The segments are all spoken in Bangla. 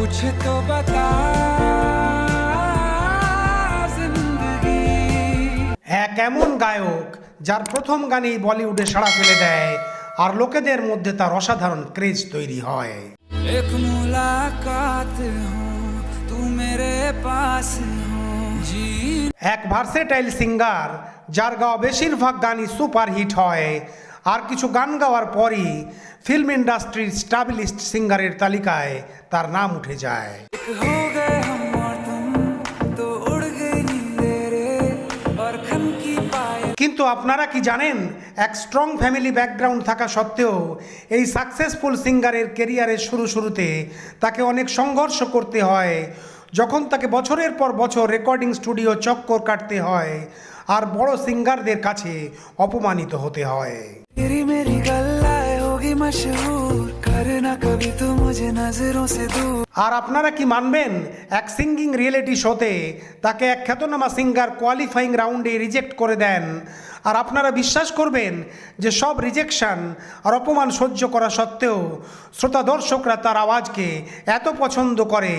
कुछ तो बता जिंदगी। এক এমন গায়ক যার প্রথম গানেই বলিউডে সাড়া ফেলে দেয় আর লোকেদের মধ্যে তার অসাধারণ ক্রেজ তৈরি হয়। एक मुलाकात हो तू मेरे पास हो जी। এক ভার্সেটাইল সিঙ্গার যার গাওয়া বেশিরভাগ গানই সুপারহিট হয় আর কিছু গান গাওয়ার পরই ফিল্ম ইন্ডাস্ট্রির স্টাবলিশড সিঙ্গারের তালিকায় তার নাম উঠে যায়। एक हो गए हम और तुम तो उड़ गई नींदें रे और खन की पाए। কিন্তু আপনারা কি জানেন এক স্ট্রং ফ্যামিলি ব্যাকগ্রাউন্ড থাকা সত্ত্বেও এই সাকসেসফুল সিঙ্গারের কেরিয়ারের শুরুতে তাকে অনেক সংঘর্ষ করতে হয়, যখন তাকে বছরের পর বছর রেকর্ডিং স্টুডিও চক্কর কাটতে হয় আর বড় সিঙ্গারদের কাছে অপমানিত হতে হয়। तेरी मेरी गल्लाएं होगी मशहूर करना कभी तो मुझे नजरों से दूर। আর আপনারা কি মানবেন এক সিঙ্গিং রিয়েলিটি শোতে তাকে এক খ্যাতনামা সিঙ্গার কোয়ালিফাইং রাউন্ডে রিজেক্ট করে দেন, আর আপনারা বিশ্বাস করবেন যে সব রিজেকশন আর অপমান সহ্য করা সত্ত্বেও শ্রোতা দর্শকরা তার আওয়াজকে এত পছন্দ করে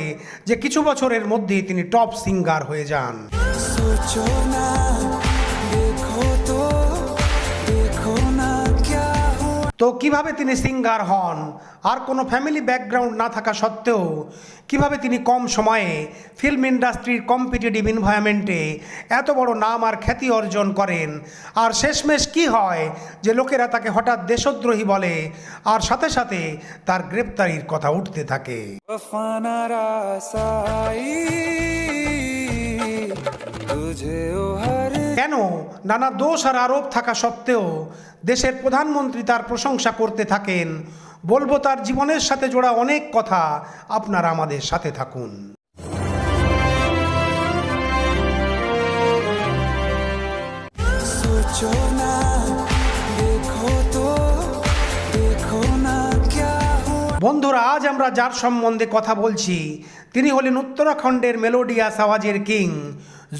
যে কিছু বছরের মধ্যেই তিনি টপ সিঙ্গার হয়ে যান। सोचो ना देखो तो देखो ना क्या हो। তো কিভাবে তিনি সিঙ্গার হন আর কোনো ফ্যামিলি ব্যাকগ্রাউন্ড না থাকা সত্ত্বেও কিভাবে তিনি কম সময়ে ফিল্ম ইন্ডাস্ট্রির কম্পিটিটিভ এনভায়রনমেন্টে এত বড় নাম আর খ্যাতি অর্জন করেন, আর শেষমেশ কি হয় যে লোকেরা তাকে হঠাৎ দেশদ্রোহী বলে আর সাথে সাথে তার গ্রেপ্তারির কথা উঠতে থাকে। वफा ना रासाई तुझे ओ हर। কেন নানা দোষ আর আরোপ থাকা সত্ত্বেও দেশের প্রধানমন্ত্রী তার প্রশংসা করতে থাকেন? বলবো তার জীবনের সাথে জোড়া অনেক কথা, আপনারা আমাদের সাথে থাকুন। सोचो ना देखो तो देखो ना क्या हो। বন্ধুরা, আজ আমরা যার সম্বন্ধে কথা বলছি তিনি হলেন উত্তরাখণ্ডের মেলোডিয়াস আওয়াজের কিং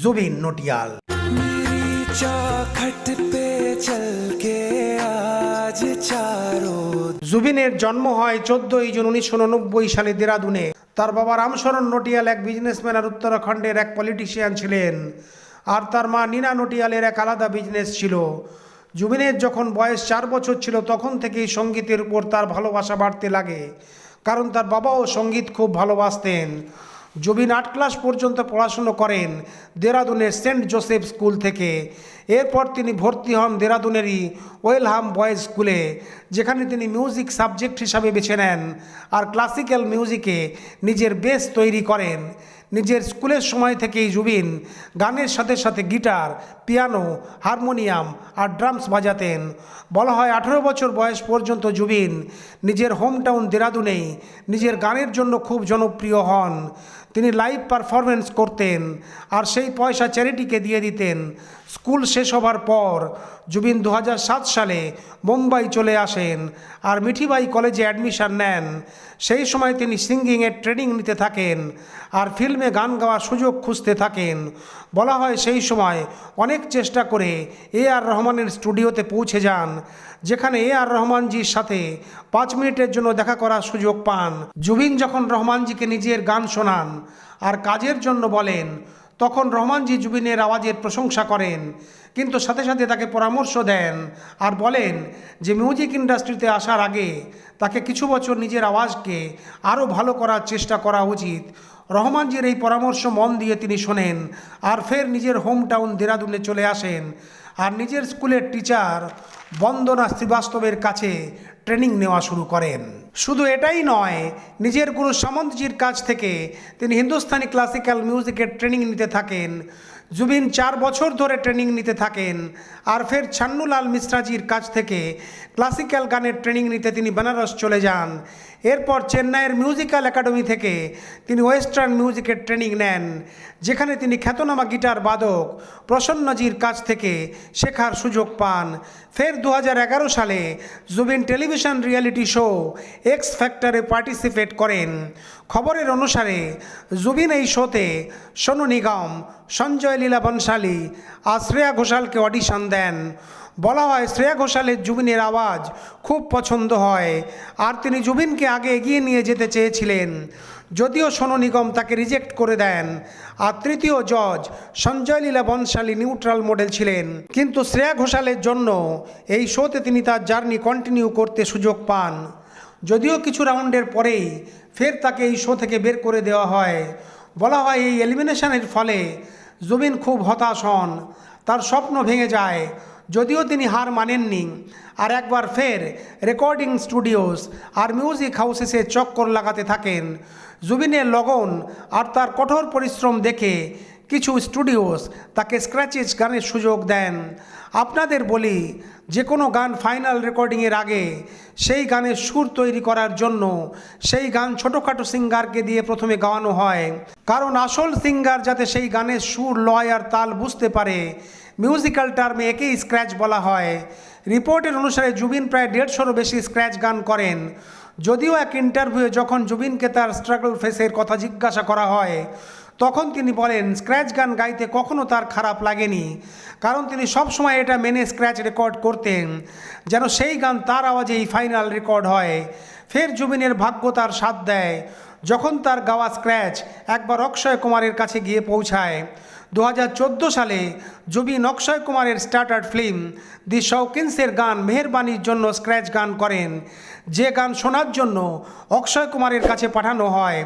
জুবিন নটিয়াল। मेरी चौखट पे चल के आज चारों। জুবিনের জন্ম হয় 14 জুন 1989 সালে দেরাদুনে। তার বাবা রামশরণ নটিয়াল এক বিজনেসম্যান আর উত্তরাখণ্ডের এক পলিটিশিয়ান ছিলেন, আর তার মা নীনা নটিয়ালের এক আলাদা বিজনেস ছিল। জুবিনের যখন বয়স 4 বছর ছিল তখন থেকেই সঙ্গীতের উপর তার ভালোবাসা বাড়তে লাগে, কারণ তার বাবাও সঙ্গীত খুব ভালোবাসতেন। জুবিন 8 ক্লাস পর্যন্ত পড়াশুনো করেন দেরাদুনের সেন্ট জোসেফ স্কুল থেকে। এরপর তিনি ভর্তি হন দেরাদুনেরই ওয়েলহাম বয়েজ স্কুলে, যেখানে তিনি মিউজিক সাবজেক্ট হিসাবে বেছে নেন আর ক্লাসিক্যাল মিউজিকে নিজের বেস তৈরি করেন। নিজের স্কুলের সময় থেকেই জুবিন গানের সাথে সাথে গিটার, পিয়ানো, হারমোনিয়াম আর ড্রামস বাজাতেন। বলা হয় 18 বছর বয়স পর্যন্ত জুবিন নিজের হোম টাউন দেরাদুনেই নিজের গানের জন্য খুব জনপ্রিয় হন। তিনি লাইভ পারফরমেন্স করতেন আর সেই পয়সা চ্যারিটিকে দিয়ে দিতেন। স্কুল শেষ হবার পর জুবিন 2007 সালে মুম্বাই চলে আসেন আর মিঠিবাই কলেজে অ্যাডমিশন নেন। সেই সময় তিনি সিঙ্গিংয়ের ট্রেনিং নিতে থাকেন আর ফিল্মে গান গাওয়ার সুযোগ খুঁজতে থাকেন। বলা হয় সেই সময় অনেক চেষ্টা করে আর রহমানের স্টুডিওতে পৌঁছে যান, যেখানে আর রহমানজির সাথে 5 মিনিটের জন্য দেখা করার সুযোগ পান। জুবিন যখন রহমানজিকে নিজের গান শোনান আর কাজের জন্য বলেন, তখন রহমানজি জুবিনের আওয়াজের প্রশংসা করেন, কিন্তু সাথে সাথে তাকে পরামর্শ দেন আর বলেন যে মিউজিক ইন্ডাস্ট্রিতে আসার আগে তাকে কিছু বছর নিজের আওয়াজকে আরও ভালো করার চেষ্টা করা উচিত। রহমানজির এই পরামর্শ মন দিয়ে তিনি শোনেন আর ফের নিজের হোম টাউন দেরাদুনে চলে আসেন আর নিজের স্কুলের টিচার বন্দনা শ্রীবাস্তবের কাছে ট্রেনিং নেওয়া শুরু করেন। শুধু এটাই নয়, নিজের গুরু সামন্তজির কাছ থেকে তিনি হিন্দুস্তানি ক্লাসিক্যাল মিউজিকের ট্রেনিং নিতে থাকেন। জুবিন 4 বছর ধরে ট্রেনিং নিতে থাকেন আর ফের ছান্নুলাল মিশ্রাজির কাছ থেকে ক্লাসিক্যাল গানের ট্রেনিং নিতে তিনি বেনারস চলে যান। এরপর চেন্নাইয়ের মিউজিক্যাল একাডেমি থেকে তিনি ওয়েস্টার্ন মিউজিকের ট্রেনিং নেন, যেখানে তিনি খ্যাতনামা গিটার বাদক প্রসন্নজির কাছ থেকে শেখার সুযোগ পান। ফের 2011 সালে Zubeen television reality show X ফ্যাক্টরে পার্টিসিপেট করেন। খবরের অনুসারে জুবিন এই শোতে সোনু নিগম, সঞ্জয় লীলা বনশালী আর শ্রেয়া ঘোষালকে অডিশন দেন। বলা হয় শ্রেয়া ঘোষালের জুবিনের আওয়াজ খুব পছন্দ হয় আর তিনি জুবিনকে আগে এগিয়ে নিয়ে যেতে চেয়েছিলেন, যদিও সোনু নিগম তাকে রিজেক্ট করে দেন। আর তৃতীয় জজ সঞ্জয় লীলা বনশালী নিউট্রাল মডেল ছিলেন, কিন্তু শ্রেয়া ঘোষালের জন্য এই শোতে তিনি তার জার্নি কন্টিনিউ করতে সুযোগ পান। যদিও কিছু রাউন্ডের পরেই ফের তাকে এই শো থেকে বের করে দেওয়া হয়। বলা হয় এই এলিমিনেশনের ফলে জুবিন খুব হতাশ হন, তার স্বপ্ন ভেঙে যায়। যদিও তিনি হার মানেননি আর একবার ফের রেকর্ডিং স্টুডিওস আর মিউজিক হাউসেসে চক্কর লাগাতে থাকেন। জুবিনের লগন আর তার কঠোর পরিশ্রম দেখে কিছু স্টুডিওস তাকে স্ক্র্যাচেস গানের সুযোগ দেন। আপনাদের বলি, যে কোনো গান ফাইনাল রেকর্ডিংয়ের আগে সেই গানের সুর তৈরি করার জন্য সেই গান ছোটোখাটো সিঙ্গারকে দিয়ে প্রথমে গাওয়ানো হয়, কারণ আসল সিঙ্গার যাতে সেই গানের সুর, লয় আর তাল বুঝতে পারে। মিউজিক্যাল টার্মে একেই স্ক্র্যাচ বলা হয়। রিপোর্টের অনুসারে জুবিন প্রায় 150-রও বেশি স্ক্র্যাচ গান করেন। যদিও এক ইন্টারভিউয়ে যখন জুবিনকে তার স্ট্রাগল ফেসের কথা জিজ্ঞাসা করা হয়, তখন তিনি বলেন স্ক্র্যাচ গান গাইতে কখনো তার খারাপ লাগেনি, কারণ তিনি সবসময় এটা মেনে স্ক্র্যাচ রেকর্ড করতেন যেন সেই গান তার আওয়াজেই ফাইনাল রেকর্ড হয়। ফের জুবিনের ভাগ্য তার সাথ দেয় যখন তার গাওয়া স্ক্র্যাচ একবার অক্ষয় কুমারের কাছে গিয়ে পৌঁছায়। 2014 সালে জুবিন অক্ষয় কুমারের স্টার্টার ফিল্ম দি শৌকিন্সের গান মেহেরবানির জন্য স্ক্র্যাচ গান করেন, যে গান শোনার জন্য অক্ষয় কুমারের কাছে পাঠানো হয়।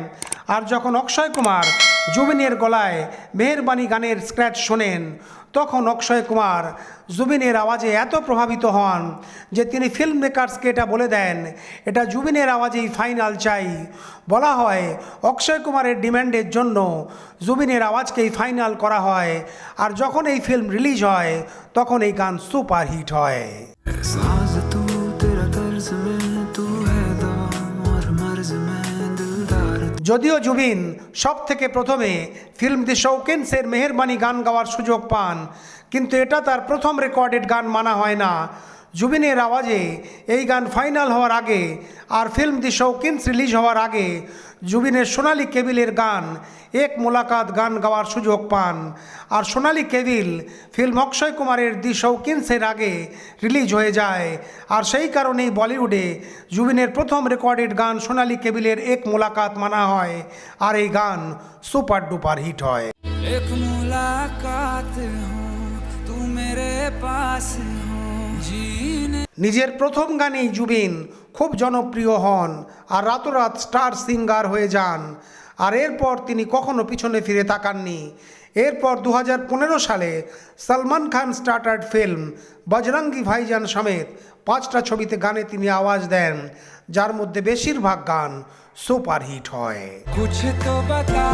আর যখন অক্ষয় কুমার জুবিনের গলায় মেহেরবানি গানের স্ক্র্যাচ শোনেন, তখন অক্ষয় কুমার জুবিনের আওয়াজে এত প্রভাবিত হন যে তিনি ফিল্ম মেকার্সকে এটা বলে দেন এটা জুবিনের আওয়াজেই ফাইনাল চাই। বলা হয় অক্ষয় কুমারের ডিম্যান্ডের জন্য জুবিনের আওয়াজকেই ফাইনাল করা হয়, আর যখন এই ফিল্ম রিলিজ হয় তখন এই গান সুপার হিট হয়। যদিও জুবিন সব থেকে প্রথমে ফিল্ম দি শৌকিন্সের মেহেরবানি গান গাওয়ার সুযোগ পান, কিন্তু এটা তার প্রথম রেকর্ডেড গান মানা হয় না। জুবিনের আওয়াজে এই গান ফাইনাল হওয়ার আগে আর ফিল্ম দি শৌকিন্স রিলিজ হওয়ার আগে জুবিনের সোনালী কেবিলের গান এক মোলাকাত গান গাওয়ার সুযোগ পান। আর সোনালী কেবিল ফিল্ম অক্ষয় কুমারের দি শৌকিন্সের আগে রিলিজ হয়ে যায়, আর সেই কারণেই বলিউডে জুবিনের প্রথম রেকর্ডেড গান সোনালী কেবিলের এক মোলাকাত মানা হয়, আর এই গান সুপার ডুপার হিট হয়। এক মুলাকাত হো তু মেরে পাস হো জিনে। নিজের প্রথম গানেই জুবিন খুব জনপ্রিয় হন আর রাতোরাত স্টার সিঙ্গার হয়ে যান, আর এরপর তিনি কখনো পিছনে ফিরে তাকাননি। এরপর 2015 সালে সলমান খান স্টার্টার্ড ফিল্ম বজরঙ্গি ভাইজান সমেত 5টা ছবিতে গানে তিনি আওয়াজ দেন, যার মধ্যে বেশিরভাগ গান সুপার হিট হয়। কুছ তো বাতা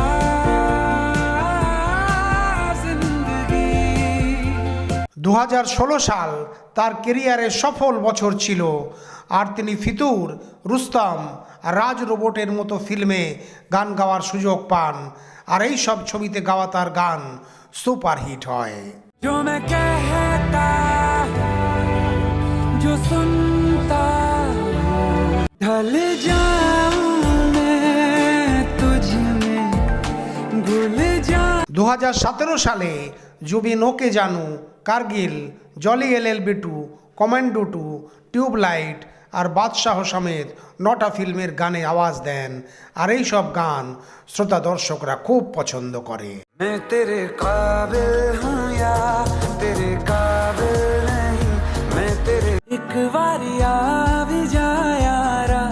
জিন্দেগি। 2016 সাল তার কেরিয়ারের সফল বছর ছিল, আর তিনি ফিতুর, রুস্তম আর রাজ রোবটের মতো ফিল্মে গান গাওয়ার সুযোগ পান, আর এই সব ছবিতে গাওয়া তার গান সুপার হিট হয়। जो मैं कहता जो सुनता ढल जाऊं मैं तुझ में भूल जा। 2017 সালে Zubeen OK Jaanu, Kargil, Jolly LLB2, Commando 2, Tubelight আর বাদশাহ সমেত 9টা ফিল্মের গানে আওয়াজ দেন, আর এই সব গান শ্রোতা দর্শকরা খুব পছন্দ করে। मैं तेरे काबिल हूँ या तेरे काबिल नहीं, मैं तेरे एक बारिया भी जा यारा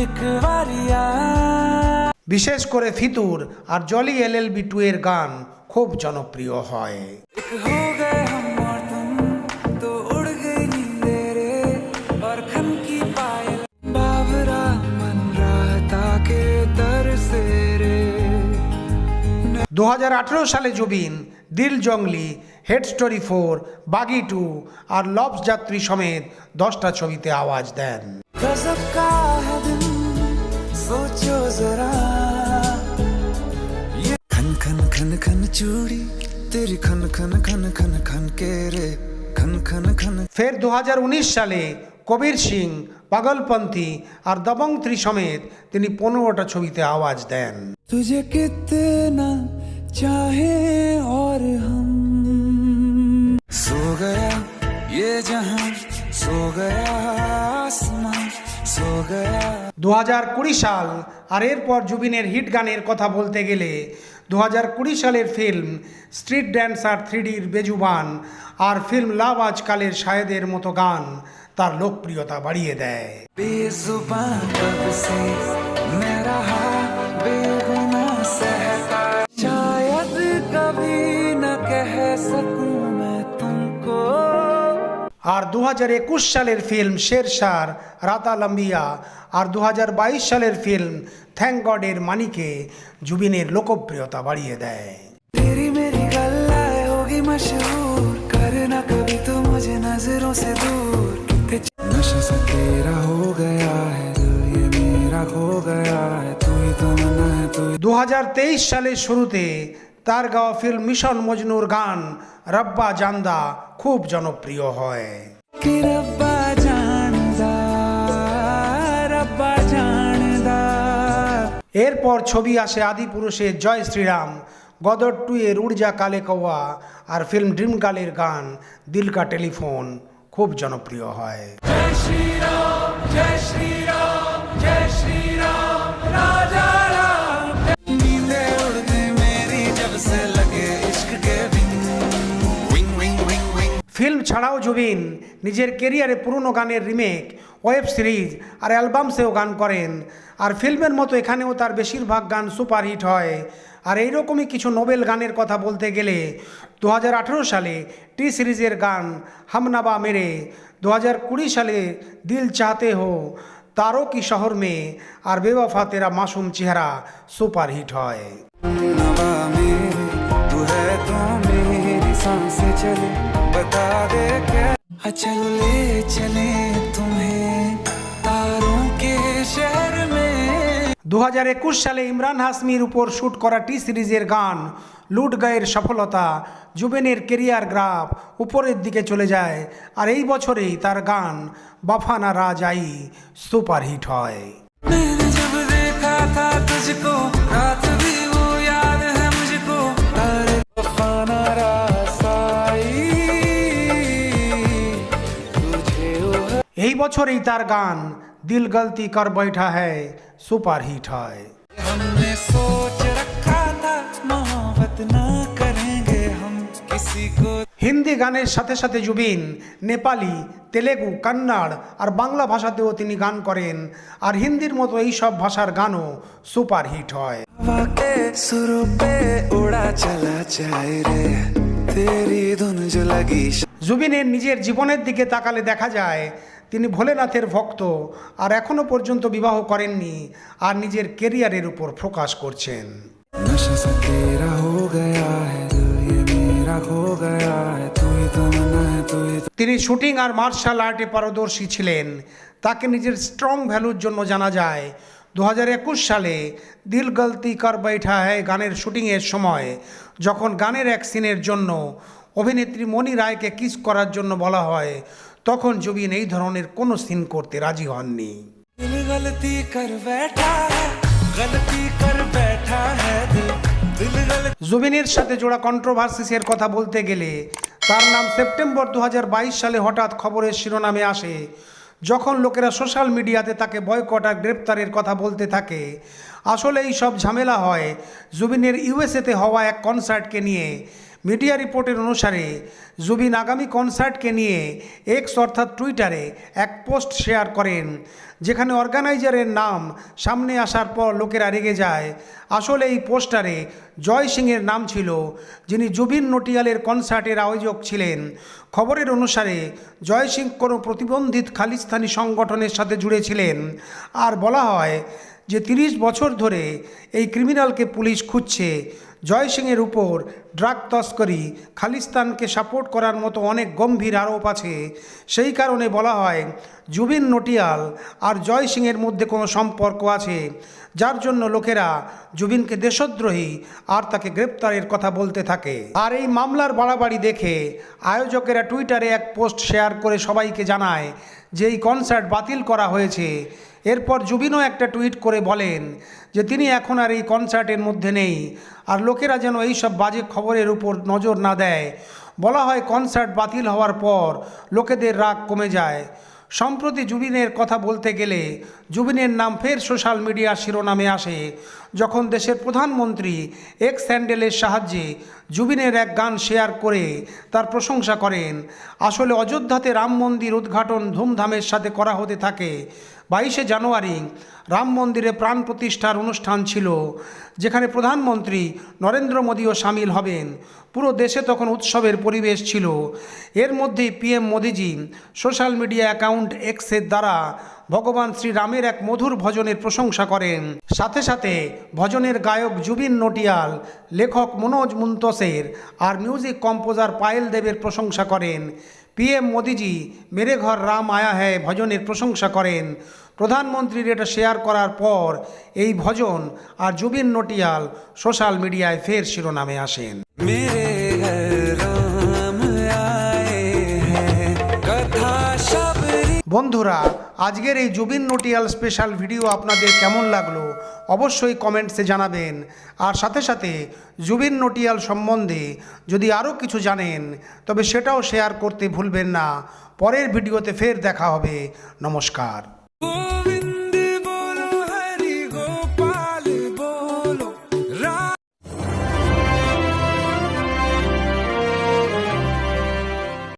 एक बारिया। বিশেষ করে ফিতুর আর জলি LLB2 এর গান খুব জনপ্রিয় হয়। एक हो गए हम और तुम तो उड़ गई नींदे रे और खन की पायल बाबरा मन रहता के तरसे रे। 2018 সালে জুবিন দিল জংলি, হেড স্টোরি 4, বাগি 2 আর লবস যাত্রী সমেত 10টা ছবিতে আওয়াজ দেন। गजब का है दिन सोचो जरा ये खन खन खन खन चूड़ी तेरी खन खन खन खन खन के रे खन खन खन। ফের 2019 সালে কবির সিং, পাগলপন্থী আর দবং 3 সমেত তিনি 15টা ছবিতে আওয়াজ দেন। तुझे कितना चाहे और हम सो गया ये 2020 সাল, আর এরপর জুবিনের হিট গানের কথা বলতে গেলে 2020 সালের ফিল্ম স্ট্রিট ড্যান্সার 3Dর বেজুবান আর ফিল্ম লাভ আজকালের শায়েদের মতো গান তার লোকপ্রিয়তা বাড়িয়ে দেয়। बेजुबां कब से मैं रहा बेगुनाह सहता, शायद कभी न कह सकूं मैं तुमको। আর 2021 সালের ফিল্ম শেরশাহ রাতা লম্বিয়া আর 2022 সালের ফিল্ম থ্যাংক গডের মানিকে জুবিনের লোকপ্রিয়তা বাড়িয়ে দেয়। तेरी मेरी गल्लाएं होगी मशहूर, करना कभी तो मुझे नजरों से दूर। नशा सा तेरा हो गया है दिल, ये मेरा खो गया है, तू ही तमन्ना है तू। 2023 সালের শুরুতে তার গাওয়া ফিল্ম মিশন মজনুর গান রব্বা জানদা খুব জনপ্রিয় হয়। कि रब्बा जानदा, रब्बा जानदा। এরপর ছবি আসে আদিপুরুষের জয় শ্রীরাম, গদর 2 এর উড়জা কালে কৌয়া আর ফিল্ম ড্রিম গার্লের গান দিল কা টেলিফোন খুব জনপ্রিয় হয়। जय श्री राम, जय श्री राम, जय श्री राम, राजा राम। नींदें उड़ गई मेरी जब से लगे इश्क के wing wing wing wing wing. Film ছাড়াও জুবিন নিজের কেরিয়ারে পুরনো গানের রিমেক, ওয়েব সিরিজ আর অ্যালবামসেও গান করেন। আর ফিল্মের মতো এখানেও তার বেশিরভাগ গান সুপারহিট হয়। আর এইরকমই কিছু নোবেল গানের কথা বলতে গেলে 2018 সালে টি সিরিজের গান হামনাবা মেরে, 2020 সালে দিল চাহতে হো, তারও কি শহর মে আর বেওয়াফা তেরা মাসুম চেহারা সুপারহিট হয়। नवा मेरे तू है तो मेरी सांसें चले, बता दे क्या। चल ले चले तुम्हें तारों के शहर में। 2021 সালে ইমরান হাসমির উপর শ্যুট করা টি সিরিজের গান লুট গায়ের সফলতা জুবিনের কেরিয়ার গ্রাফ উপরের দিকে চলে যায়। আর এই বছরেই তার গান বাফানা রাজাই সুপারহিট হয়। मैंने जब देखा था तुझको रात भी वो याद है मुझको, तारे वफाना रासाई तुझे वो है। এই বছরেই তার গান দিল গলতি কর বৈঠা হ্যায় সুপারহিট হয়। हमने सोच रखा था मोहब्बत ना करेंगे हम किसी को। হিন্দি গানের সাথে সাথে জুবিন নেপালি, তেলেগু, কন্নড় আর বাংলা ভাষাতেও তিনি গান করেন। আর হিন্দির মতো এই সব ভাষার গানও সুপারহিট হয়। हवा के सुरों पे उड़ा चला जाए रे, तेरी धुन जो लगी। জুবিনের নিজের জীবনের দিকে তাকালে দেখা যায় তিনি ভোলেনাথের ভক্ত আর এখনো পর্যন্ত বিবাহ করেননি আর নিজের কেরিয়ারের উপর ফোকাস করছেন। नशा सा तेरा हो गया है दिल, ये मेरा खो गया है, तू ही तमन्ना है तू ही। তিনি শুটিং আর মার্শাল আর্টে পারদর্শী ছিলেন। তাকে নিজের স্ট্রং ভ্যালুর জন্য জানা যায়। 2021 সালে দিল গলতি কর বৈঠা হ্যায় গানের শুটিংয়ের সময় যখন গানের এক সিনের জন্য অভিনেত্রী মনি রায়কে কিস করার জন্য বলা হয়, তখন জুবিন এই ধরনের কোনো সিন করতে রাজি হননি। दिल गलती कर बैठा है, गलती कर बैठा है दिल, दिल गलती। জুবিনের সাথে জোড়া কন্ট্রোভার্সিসের কথা বলতে গেলে তার নাম সেপ্টেম্বর 2022 সালে হঠাৎ খবরের শিরোনামে আসে যখন লোকেরা সোশ্যাল মিডিয়াতে তাকে বয়কট আর গ্রেপ্তারের কথা বলতে থাকে। আসলে এই সব ঝামেলা হয় জুবিনের ইউএসএতে হওয়া এক কনসার্টকে নিয়ে। মিডিয়া রিপোর্টের অনুসারে জুবিন আগামী কনসার্টকে নিয়ে এক্স অর্থাৎ টুইটারে এক পোস্ট শেয়ার করেন যেখানে অর্গানাইজারের নাম সামনে আসার পর লোকেরা রেগে যায়। আসলে এই পোস্টারে জয় সিংয়ের নাম ছিল, যিনি জুবিন নটিয়ালের কনসার্টের আয়োজক ছিলেন। খবরের অনুসারে জয় সিং কোনো প্রতিবন্ধিত খালিস্তানি সংগঠনের সাথে জুড়ে ছিলেন। আর বলা হয় যে 30 বছর ধরে এই ক্রিমিনালকে পুলিশ খুঁজছে। জয় সিংয়ের উপর ড্রাগ তস্করি, খালিস্তানকে সাপোর্ট করার মতো অনেক গম্ভীর আরোপ আছে। সেই কারণে বলা হয় জুবিন নটিয়াল আর জয় সিংয়ের মধ্যে কোনো সম্পর্ক আছে, যার জন্য লোকেরা জুবিনকে দেশদ্রোহী আর তাকে গ্রেপ্তারের কথা বলতে থাকে। আর এই মামলার বাড়াবাড়ি দেখে আয়োজকেরা টুইটারে এক পোস্ট শেয়ার করে সবাইকে জানায় যে এই কনসার্ট বাতিল করা হয়েছে। এরপর জুবিনও একটা টুইট করে বলেন যে তিনি এখন আর এই কনসার্টের মধ্যে নেই আর লোকেরা যেন এই সব বাজে খবরের উপর নজর না দেয়। বলা হয় কনসার্ট বাতিল হওয়ার পর লোকেদের রাগ কমে যায়। সম্প্রতি জুবিনের কথা বলতে গেলে জুবিনের নাম ফের সোশ্যাল মিডিয়ার শিরোনামে আসে যখন দেশের প্রধানমন্ত্রী এক্স হ্যান্ডেলের সাহায্যে জুবিনের এক গান শেয়ার করে তার প্রশংসা করেন। আসলে অযোধ্যাতে রাম মন্দির উদ্ঘাটন ধুমধামের সাথে করা হতে থাকে। 22শে জানুয়ারি রাম মন্দিরে প্রাণ প্রতিষ্ঠার অনুষ্ঠান ছিল, যেখানে প্রধানমন্ত্রী নরেন্দ্র মোদীও সামিল হবেন। পুরো দেশে তখন উৎসবের পরিবেশ ছিল। এর মধ্যেই পিএম মোদিজি সোশ্যাল মিডিয়া অ্যাকাউন্ট এক্সের দ্বারা ভগবান শ্রীরামের এক মধুর ভজনের প্রশংসা করেন। সাথে সাথে ভজনের গায়ক জুবিন নটিয়াল, লেখক মনোজ মুন্তসের আর মিউজিক কম্পোজার পায়েল দেবের প্রশংসা করেন। পিএম মোদিজি মেরে ঘর রাম আয়া হ্যায় ভজনের প্রশংসা করেন। প্রধানমন্ত্রীর এটা শেয়ার করার পর এই ভজন আর জুবিন নটিয়াল সোশ্যাল মিডিয়ায় ফের শিরোনামে আসেন। मेरे घर राम आए हैं कथा शबरी। বন্ধুরা, আজকের এই জুবিন নটিয়াল স্পেশাল ভিডিও আপনাদের কেমন লাগলো অবশ্যই কমেন্টসে জানাবেন। আর সাথে সাথে জুবিন নটিয়াল সম্বন্ধে যদি আরও কিছু জানেন তবে সেটাও শেয়ার করতে ভুলবেন না। পরের ভিডিওতে ফের দেখা হবে। নমস্কার।